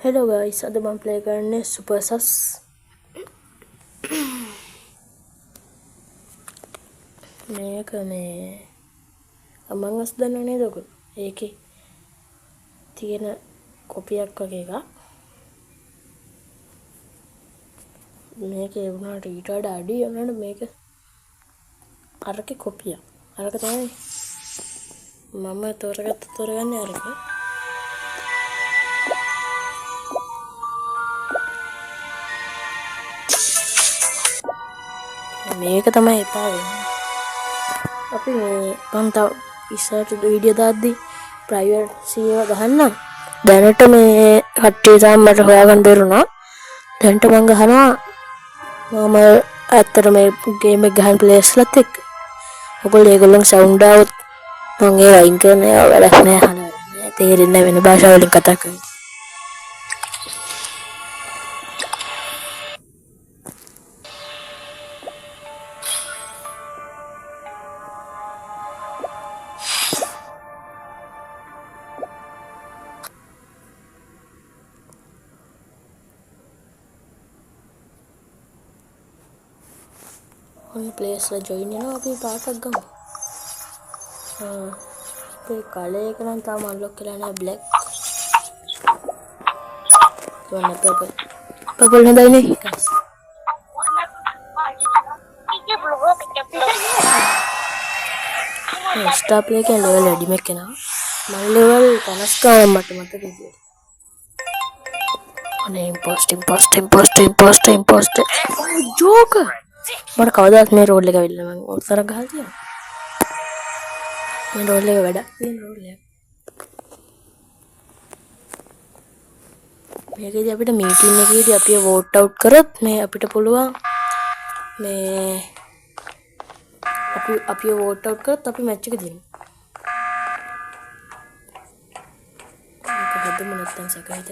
Hello guys, ada bang play karne Super Sus. මේක මේ Among Us දන්නව නේද ඔයගොල්ලෝ? ඒකේ තියෙන කොපියක් වගේ එකක්. මේකේ වුණාට ඊට වඩා අඩි වුණාට මේක අරකේ කොපියක්. අරක තමයි මම තෝරගන්නේ අරක. මේක තමයි එපා වෙන්නේ. අපි මේ මම තව ඉස්සරහට වීඩියෝ දාද්දි ප්‍රයිවසි එක ගහන්න. දැනට මේ කට්ටිය තාම මට හොයාගන්න බැරුණා. දැනට මම ගහනවා මම ඇත්තට මේ ගේම් එක ගහන ප්ලේස්ලත් එක්ක. ඔයගොල්ලෝ ඒගොල්ලන් සවුන්ඩ් આવුත් මම ඒ වයින් කරන ඒවා වැඩක් නෑ අහන්න. තේරෙන්නේ වෙන භාෂාවලින් කතා කරන්නේ. ඔන්න ප්ලේස් ලා ජොයින් වෙනවා අපි පාටක් ගමු. ඒ කලේ එක නම් තාම අන්ලොක් කරලා නැහැ බ්ලැක්. ඔන්න පර්පල්. පර්පල් නේදනේ. ස්ටාර් ප්ලේ එකේ ලෙවල් වැඩි මේක නා. මම ලෙවල් 50 ගානක් මට මතක ඉතින්. අනේ ඉම්පෝස්ටර්. ජෝකර්. මට කවදාවත් මේ රෝල් එක වෙන්න මම උත්තර ගහලා තියෙනවා. මේ රෝල් එක වැඩක් තියෙන රෝල් එක. මේකේදී අපිට මීටින් එකේදී අපි වෝට් අවුට් කරොත් මේ අපිට පුළුවන් මේ අපි වෝට් අවුට් කරොත් අපි මැච් එක දිනමු. මේක හදමු නැත්තම් සකයිද?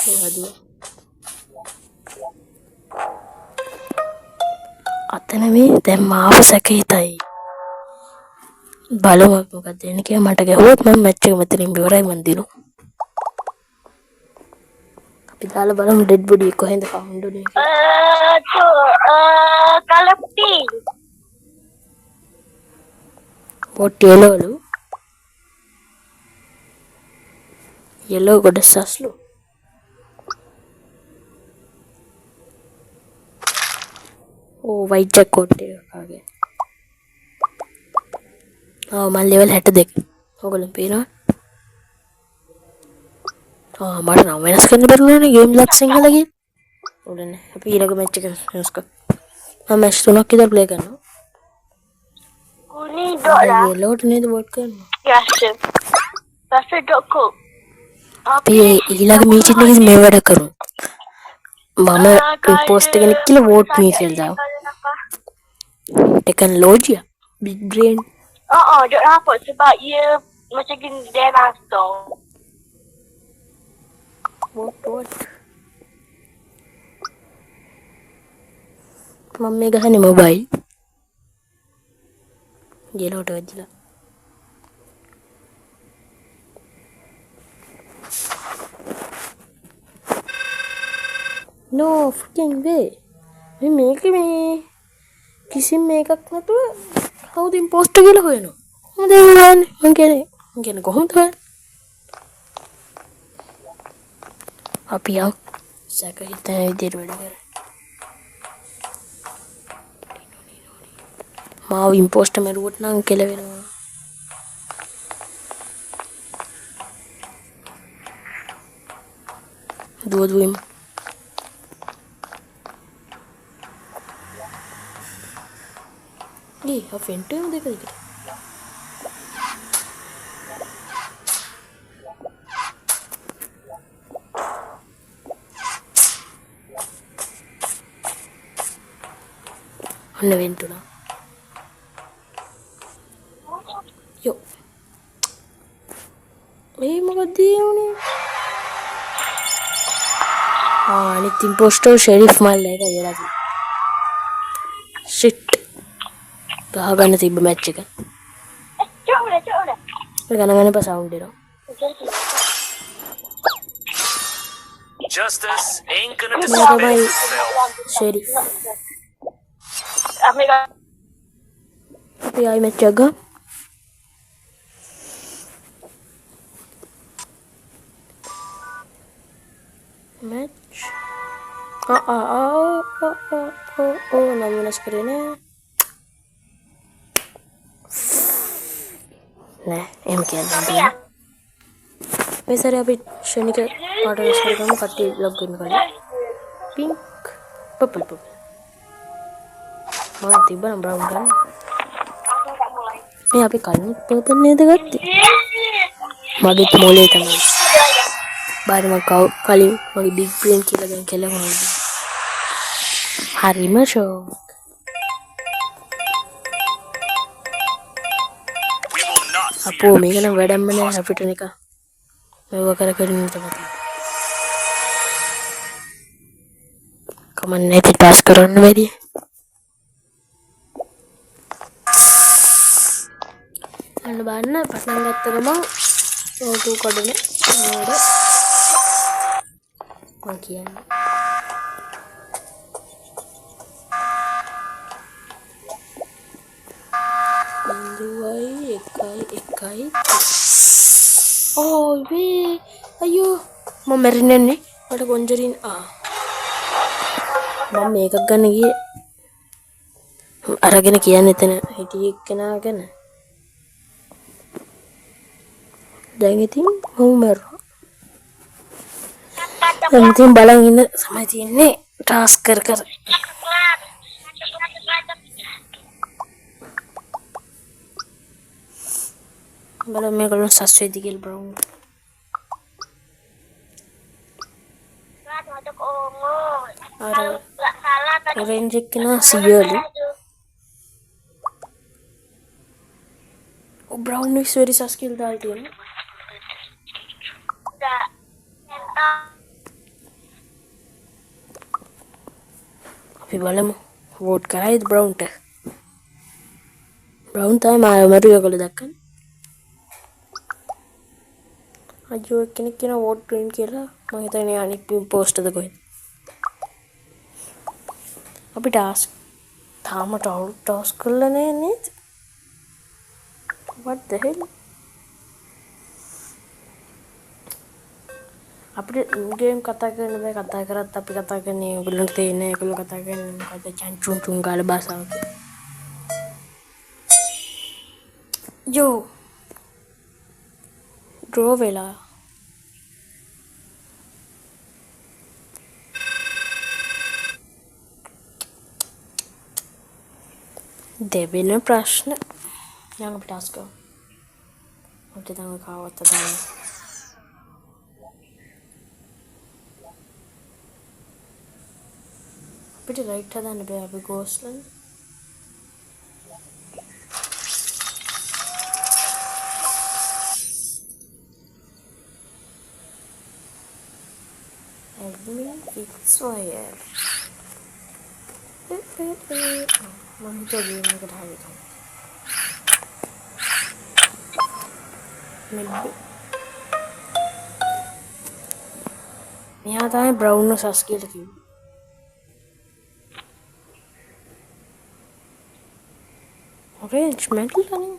ඔය හදුවා. අතන මේ දැන් මාව සැකහිතයි. බලමු මොකක්ද වෙන්නේ කියලා. මට ගැහුවොත් මම මැච් එක මෙතනින් ඉවරයි මන් දිනුවා. අපි දාලා බලමු ඩෙඩ් බොඩි කොහෙන්ද ෆවුන්ඩ් උනේ කියලා. කලප්ටි. what yellow ගොඩ සස්ලු. Oh, white jacket එකගේ. මම ලෙවල් 62. ඔයගොල්ලෝ පේනවා? මට නම් වෙනස් කරන්න බැරුණානේ ගේම් ලක් සිංහල ගිහින්. උඩනේ. අපි ඊළඟ මැච් එක වෙනස් කරමු. මම මැච් 3ක් විතර ප්ලේ කරනවා. උනේ ඩොලා. යෙලෝට නේද වෝට් කරනවා? Yes. That's a doko. අපි ඊළඟ මීටින් එකේ මේ වැඩ කරමු. මම පෝස්ට් එකෙන් කියලා වෝට් මී කියලා දාමු. Teknologi big brain. Dok apa sebab ia macam gini dia langsung. What? මම මේ ගහන්නේ මොබයිල්. ජීලෝට වැදිලා. No fucking way. මේක මේ කිසිම මේකක් නැතුව කවුද ඉම්පෝස්ටර් කියලා හොයනවා. කොහොමද ඒ හොයන්නේ? මං කියන්නේ කොහොමද හොයන්නේ? අපි යම් සැක හිතන විදියට වැඩ කරා. මාව ඉම්පෝස්ටර් මරුවොත් නම් කෙලවෙනවා. දුවදුවෙම අපෙන්ට දෙක දිගට ඔන්න වෙන්ටුණා. යෝ මේ මොකද උනේ? අනිත් ඉම්පෝස්ටර් ෂෙරිෆ් මල්ලා එක වෙලා තියෙනවා. ෂිට් ගහගන්න තිබ්බ මැච් එක. ගණන් ගන්න පා සවුන්ඩ් එනවා. Justice ain't gonna Ini dispense තමයි itself. ෂෙරිෆ්. අපි ආයි මැච් එක ගමු. මැච් නම් වෙනස් කරේ නෑ. නෑ එහෙම කියන්න බෑ. මේ සැරේ අපි ෂණික පාට වෙනස් කරගමු. කට්ටිය ලොග් වෙන්න කලින්. පින්ක් පර්පල් මම තිබ්බනම් බ්‍රවුන් ගන්න. මේ අපි කලින් පර්පල් නේද ගත්තේ? මගේ මොලේ තමයි. බාරි මම කලින් මගේ බිග් බ්‍රේන් කියලා දැන් කෙලවනවා. හරිම ෂෝක්. We will not අපෝ මේක නම් වැඩක්ම නෑ අපිට නිකන් මේව කර කර ඉන්න තමයි. කමන්න නැති ටාස්ක් කරන්න බැරි. අන්න බලන්න පටන් ගත්ත ගමන් ඕටු කඩන නෝඩ මම කියන්නේ. බිඳුවයි එකයි ඕ වේ අයියෝ මම මැරෙන්නේ නේ. මට කොන්ජරින් මම මේකක් ගන්න ගියේ අරගෙන කියන්නේ එතන හිටිය එක්කෙනා ගැන. දැන් ඉතින් මම මැරුණා. දැන් ඉතින් බලන් ඉන්න සමය තියෙන්නේ ටාස්ක් කර කර. බලන්න මේගොල්ලෝ සස්වේදී කියලා බ්‍රවුන්. අර ඔරෙන්ජ් එක නා සියලු බ්‍රවුන් විස් වෙරි සස්කිල් දාලා තියෙනවා. අපි බලමු වෝට් කරයිද බ්‍රවුන්ට. බ්‍රවුන් තමයි මරු ඒගොල්ලෝ දැක්කනේ. අජෝ කෙනෙක් කියන වෝට් ග්‍රීන් කියලා මම හිතන්නේ අනිත් පෝස්ට් එකද කොහෙද. අපි ටාස්ක් තාම ටාස්ක් කරලා නෑ නේද? what the hell? අපිට ගේම් කතා කරන්න බෑ. කතා කරත් අපි කතා කරන්නේ ඒගොල්ලන්ට තේරෙන්නේ. ඒගොල්ලෝ කතා කරන්නේ මොකද චන්චුන් චුන් ගාලා භාෂාවක. යෝ ඩ්‍රෝ වෙලා දෙවෙනි ප්‍රශ්න යන අපිට ටාස්ක් කරමු. අපිට තමයි කාවත් දාන්න. අපිට රයිට් හදන්න බෑ. අපි ගෝස්ලන් admin fixwire මම හිතුවා ගේම් එකට හරියට මෙයා තමයි බ්‍රවුන් සස් කියලා කිව්වේ. ඔරෙන්ජ් මෙටල් අනේ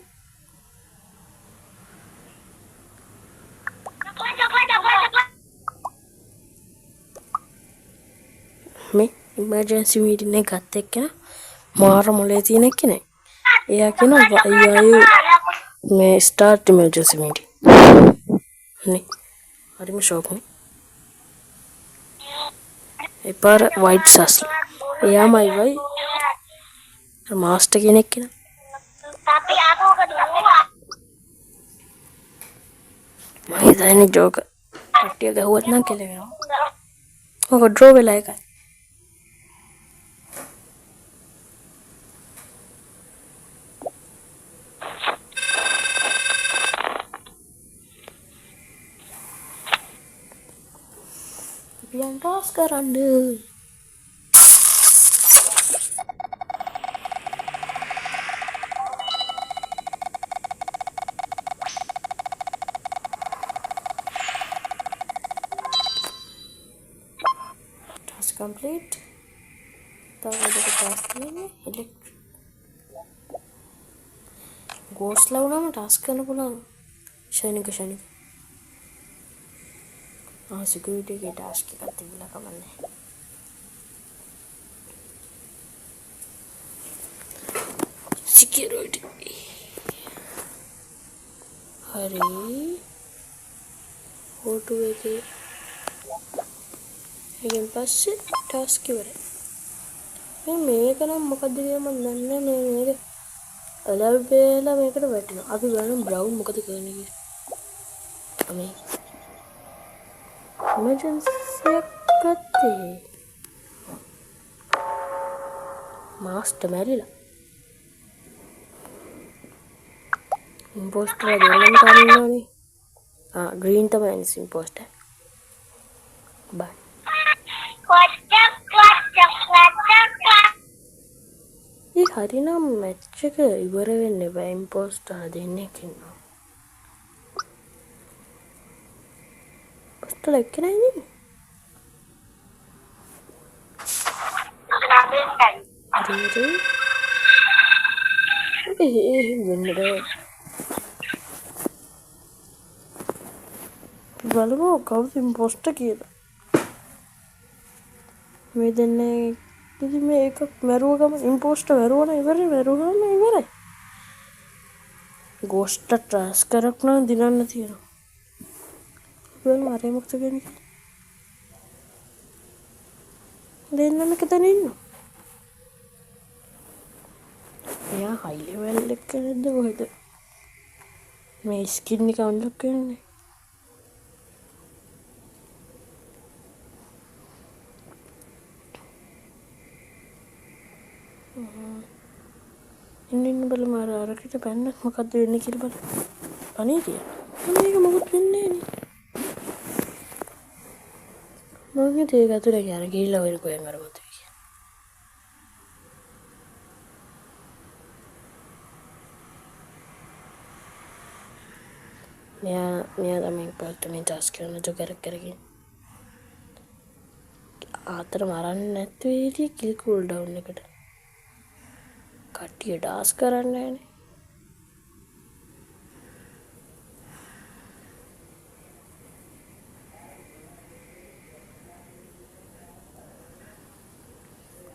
මේ ඉමර්ජන්සි මීටින් එක ගත්ත එක්කන මාර මොලේ තියෙන එක්කනේ. එයා කියනවා අයියෝ මේ ස්ටාර්ට් ඉමර්ජන්සි මීටින් නේ. හරිම ෂෝක් නේ. එපාර වයිට් සස් එයාමයි වයි මාස්ටර් කෙනෙක් නේ. Tapi aku kedua. මම හිතන්නේ ජෝක කට්ටිය ගහුවත් නම් කෙලවෙනවා. ඔක ඩ්‍රෝ වෙලා එකයි. Yang tos කරන්න complete. තව දෙක ටාස්ක් තියෙන්නේ. ඉලෙක්ට්‍රික් ගෝස්ලා වුණාම ටාස්ක් කරන්න පුළුවන්. ශනික සිකියුරිටි එකේ ටාස්ක් එකක් තිබිලා කමන්නේ. සිකියුරිටි හරි ෆෝටෝ එකේ එකෙන් පස්සේ ටාස්ක් ඉවරයි. මේක නම් මොකද්ද කියලා මම දන්නේ නැහැ. මේක අලබේලා මේකට වැටෙනවා. අපි බලමු බ්‍රවුන් මොකද කරන්නේ කියලා. මේ එමර්ජන්සි එකක් ගත්තේ. මාස්ටර් මැරිලා. ඉම්පෝස්ටර් දෙන්නම කරන්නෝනේ. ග්‍රීන් තමයි ඉම්පෝස්ටර්. බයි. ඒ හරිනම් මැච් එක ඉවර වෙන්න බෑ. ඉම්පෝස්ටර් දෙන්නෙක් ඉන්නවා. පොස්ටර් එක්කනේ ඉන්නේ. බලමු කවුද ඉම්පෝස්ටර් කියලා. මේ දෙන්නේ ඉතින් මේක මරුවගම ඉම්පෝස්ටර් මරුවන ඉවරයි. ගෝස්ට් ට්‍රාන්ස්ෆර් කරන දිනන්න තියෙනවා. බලමු අර මොකද කියන්නේ. දෙන්නම කෙතන ඉන්නවා. එයා හයි ලෙවල් එක නේද කොහෙද? මේ ස්කින් එක අන්ලොක් කරන්නේ. ඉන්න බලමු අරකට පැන්නත් මොකද්ද වෙන්නේ කියලා බලමු. අනේ කියලා. මේක මොකද වෙන්නේ නේ? මම හිතේ ගතුරේ යන ගිහිල්ලා වෙන කොහෙන් අර මත. මෙයා තමයි පොල්ටනේ ටාස්ක් කරන කරගෙන ආතර මරන්න නැති වෙයිද කිල් කූල් ඩවුන් එකට කට්ටිය ටාස්ක් කරන්නේ නැහැ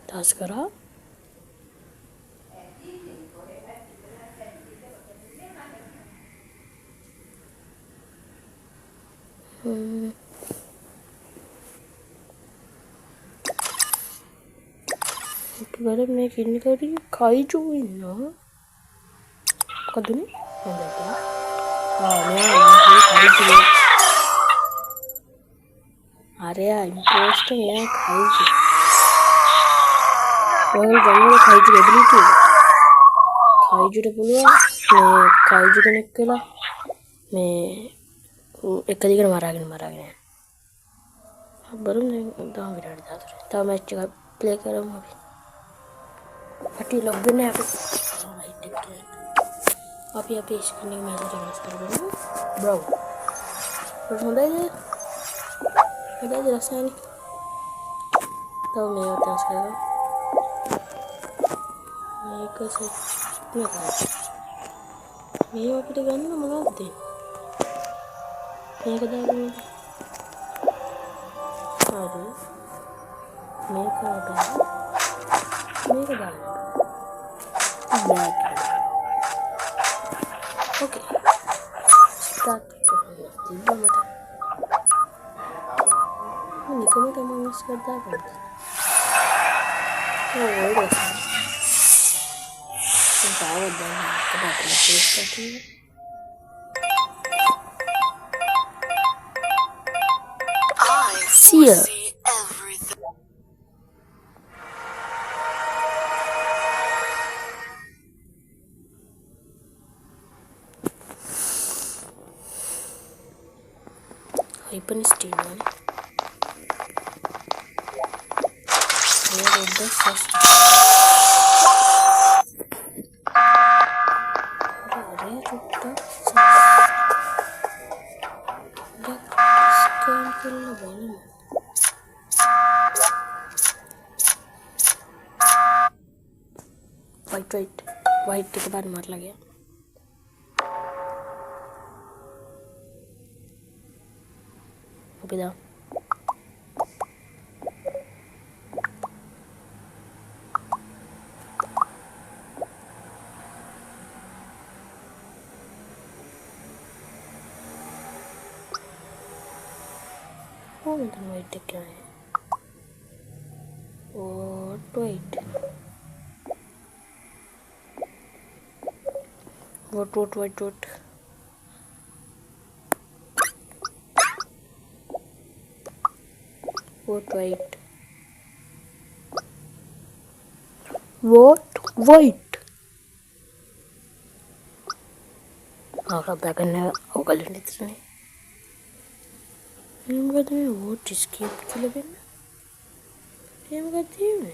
ටාස්ක් කරා බලන්න මේ කින්න කටි කයිජු ඉන්නවා මොකදනේ හොඳට කයිජු අරයා ඉම්පෝස්ටර් මෙයා කයිජු ඔය ගන්නේ කයිජු එබිලිටි කයිජුට පුළුවන් මේ කයිජු කෙනෙක් වෙලා මේ එක දිගට මරාගෙන බලමු දැන් විනාඩි 14 තව මැච් එකක් ප්ලේ කරමු අපි ලොග් වෙන්න අපි ස්ක්‍රීන් එක මේකට වෙනස් කරගමු බ්‍රෝ හොඳයි රසායන තව මේක ටස් කරගමු මේක සෙට් මේ අපිට ගන්න මොනවද මේක දාගමු හරි මේක දාගමු back okay start tiba mata ini kamu mau ngasih apa oh udah tahu dah kenapa masih tadi see ya Hyper Steamer. The first. White එක බලන්න මට ලගියා. අපි දාමු. මෙතන වයිට් එක නෑ. White. What? What white? What white? Aku belakangnya aku kalian itu nih. Ini katanya what escape kilo ben? Ini katanya.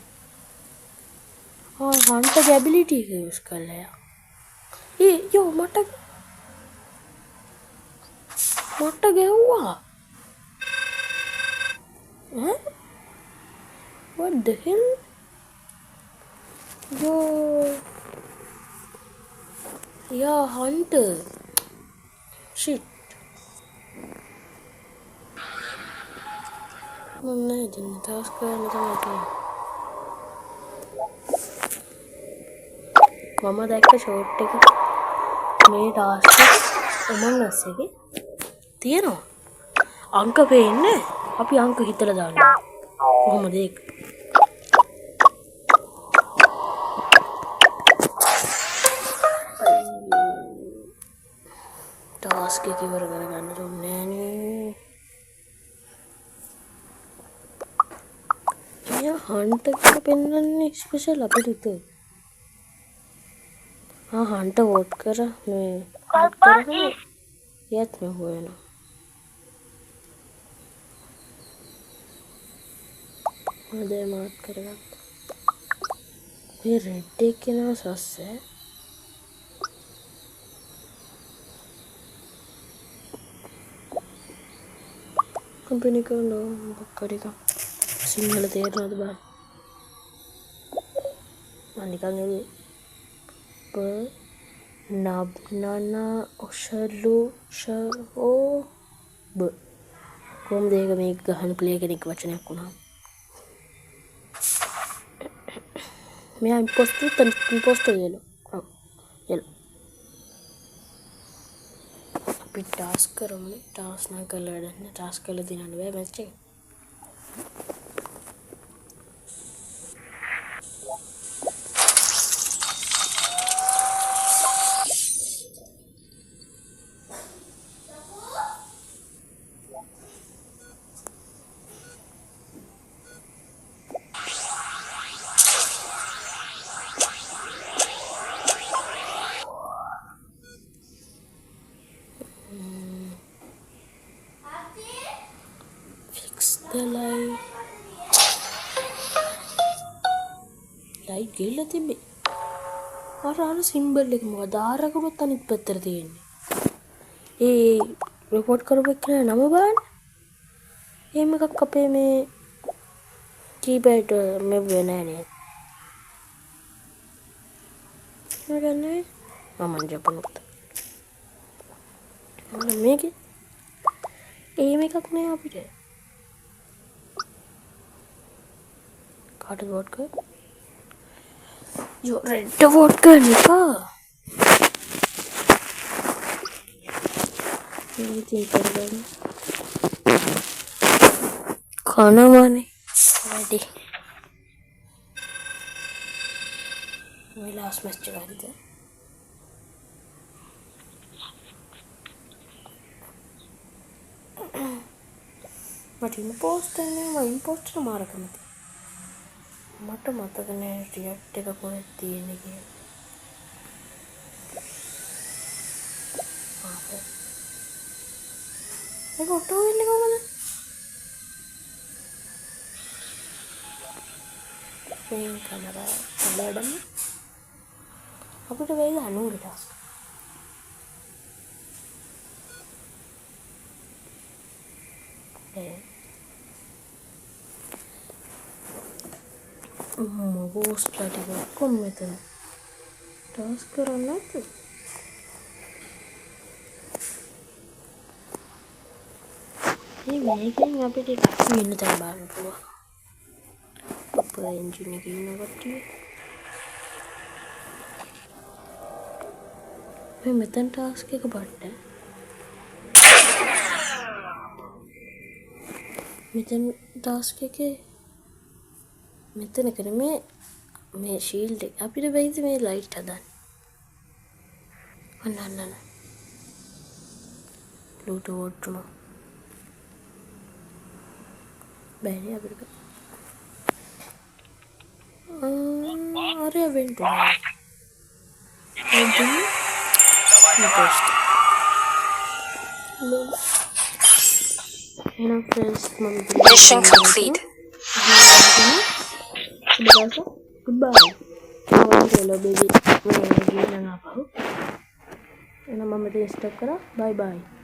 Hunter ability use कर लिया. यो मटक गया हुआ. Huh? What the hell? Yo. Yeah, Hunter. Shit. नहीं जिन्हें task करने का मतलब. मामा देखते शॉर्ट टेक. මේ ටාස්ක් උමන් ඇස්සේගේ තියෙනවා. අංක පේන්නේ. අපි අංක හිතලා දාන්න. කොහොමද ඒක? ටාස්ක් එක ඉවර කරගන්න දුන්නේ නෑනේ. මෙයා හන්ටර් එක පෙන්වන්නේ ස්පෙෂල් අපිට උතේ. हाँ हंटर वोट करा मैं याद में हुए ना मदे मार करेगा ये रेड के ना सस है कंपनी को लो करेगा सिंगल देर ना दबा निकालने नबनाना ओशलू शो ब कोम देगा मैं गहन प्ले करने के वचन को ना मैं इम्पोस्टर ये लो अभी टास्क करो मैं टास्क ना कर लड़ने टास्क कर ले दिन आने मैं चाहिए लाइट गेला තිබ්බේ අර සිම්බල් එක මොකද ආරකරුත් අනිත් පැත්තට තියෙන්නේ ඒ report කරපු එක නම බලන්න එහෙම එකක් අපේ මේ කීපෑඩ් මේ වෙන්නේ නෑ නේද මම ජපනුත් මේකේ එහෙම එකක් නෑ අපිට කාටද වෝට් කර जो रेड वोट करने का खाना माने रेडी मैं लास्ट मैच चला रही थी बट इम्पोस्टर मारा करना मट मतकने रिएक्ट का कोई तीन के एक ऑटो ले को मने पेन कैमरा लेडम අපිට වෙයිද 90ට Ghost ටික කොම් මෙතන ටාස්ක් කරන්න නැද්ද? මේකෙන් අපිට එකක් වෙන්න තැන් බලන්න පුළුවන්. අපේ එන්ජින් එකේ ඉන්න කට්ටිය. මේ මෙතන ටාස්ක් එක බඩ. මෙතන ටාස්ක් එකේ මෙතන කරේ මේ ෂීල්ඩ් එක අපිට වෙයිද මේ ලයිට් හදන්න. අන්න. ලූට් වෝට්ම. බැරි අපිට. අර වෙන්න ඕනේ. Mission complete. Goodbye. Hello baby. Mama stop kara. Bye bye.